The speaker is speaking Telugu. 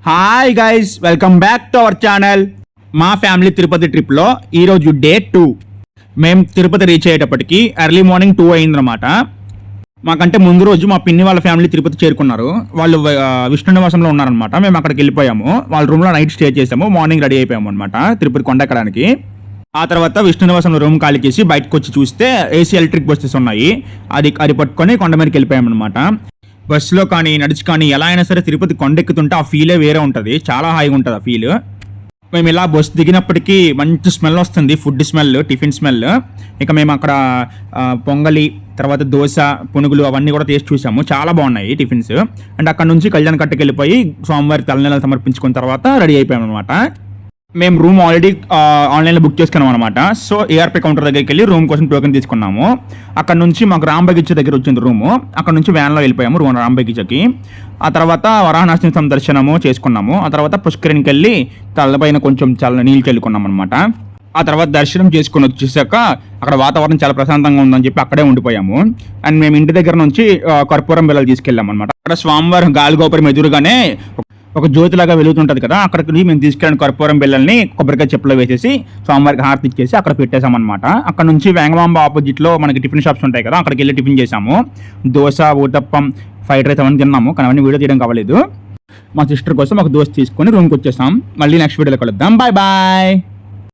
Hi guys, welcome back to our channel. మా ఫ్యామిలీ తిరుపతి ట్రిప్లో ఈరోజు డే 2. మేము తిరుపతి రీచ్ అయ్యేటప్పటికి ఎర్లీ మార్నింగ్ 2 అయిందనమాట. మాకంటే ముందు రోజు మా పిన్ని వాళ్ళ ఫ్యామిలీ తిరుపతి చేరుకున్నారు. వాళ్ళు విష్ణు నివాసంలో ఉన్నారనమాట. మేము అక్కడికి వెళ్ళిపోయాము. వాళ్ళ రూమ్లో నైట్ స్టే చేసాము. మార్నింగ్ రెడీ అయిపోయాము అనమాట తిరుపతి కొండ ఎక్కడానికి. ఆ తర్వాత విష్ణు నివాసంలో రూమ్ ఖాళీ చేసి బయటకు వచ్చి చూస్తే ఏసీ ఎలక్ట్రిక్ బస్సెస్ ఉన్నాయి. అది పట్టుకొని కొండ మీదకి వెళ్ళిపోయాము అనమాట. బస్సులో కానీ నడిచి కానీ ఎలా అయినా సరే తిరుపతి కొండెక్కుతుంటే ఆ ఫీలే వేరే ఉంటుంది. చాలా హాయిగా ఉంటుంది ఆ ఫీల్. మేము ఇలా బస్సు దిగినప్పటికీ మంచి స్మెల్ వస్తుంది, ఫుడ్ స్మెల్, టిఫిన్ స్మెల్. ఇక మేము అక్కడ పొంగలి, తర్వాత దోశ, పునుగులు అవన్నీ కూడా టేస్ట్ చూసాము. చాలా బాగున్నాయి టిఫిన్స్. అండ్ అక్కడ నుంచి కళ్యాణ్ కట్టకి వెళ్ళిపోయి స్వామివారికి తలనీళ్ళు సమర్పించుకున్న తర్వాత రెడీ అయిపోయాము అనమాట. మేము రూమ్ ఆల్రెడీ ఆన్లైన్లో బుక్ చేసుకున్నాం అనమాట. సో ఏఆర్పీ కౌంటర్ దగ్గరికి వెళ్ళి రూమ్ కోసం టోకెన్ తీసుకున్నాము. అక్కడ నుంచి మాకు రాంబగిచ్చ దగ్గర వచ్చింది రూము. అక్కడ నుంచి వ్యాన్లో వెళ్ళిపోయాము రూమ్ రాంబగిచ్చకి. ఆ తర్వాత వరాహనరసింహ స్వామి దర్శనము చేసుకున్నాము. ఆ తర్వాత పుష్కరిణికి వెళ్ళి తలపైన కొంచెం చాలా నీళ్ళు చల్లుకున్నాం అనమాట. ఆ తర్వాత దర్శనం చేసుకుని వచ్చేసాక అక్కడ వాతావరణం చాలా ప్రశాంతంగా ఉందని చెప్పి అక్కడే ఉండిపోయాము. అండ్ మేము ఇంటి దగ్గర నుంచి కర్పూరం బిళ్ళలు తీసుకెళ్ళాం అనమాట. అక్కడ స్వామివారి గాలిగోపురం ఎదురుగానే ఒక జ్యోతిలాగా వెలుగుతుంటుంది కదా, అక్కడికి మేము తీసుకెళ్ళిన కర్పూరం బిళ్ళల్ని కొబ్బరికాయ చెప్పులో వేసేసి స్వామివారికి హారతి ఇచ్చేసి అక్కడ పెట్టేశామన్నమాట. అక్కడ నుంచి వేంగమాంబ ఆపోజిట్లో మనకి టిఫిన్ షాప్స్ ఉంటాయి కదా, అక్కడికి వెళ్ళి టిఫిన్ చేసాము. దోశ, ఊతప్పం, ఫ్రైడ్ రైస్ అవన్నీ తిన్నాము. కానీ అవన్నీ వీడియో తీయడం కావలేదు. మా సిస్టర్ కోసం ఒక దోశ తీసుకొని రూమ్కి వచ్చేసాం. మళ్ళీ నెక్స్ట్ వీడియోలో కలుద్దాం. Bye bye.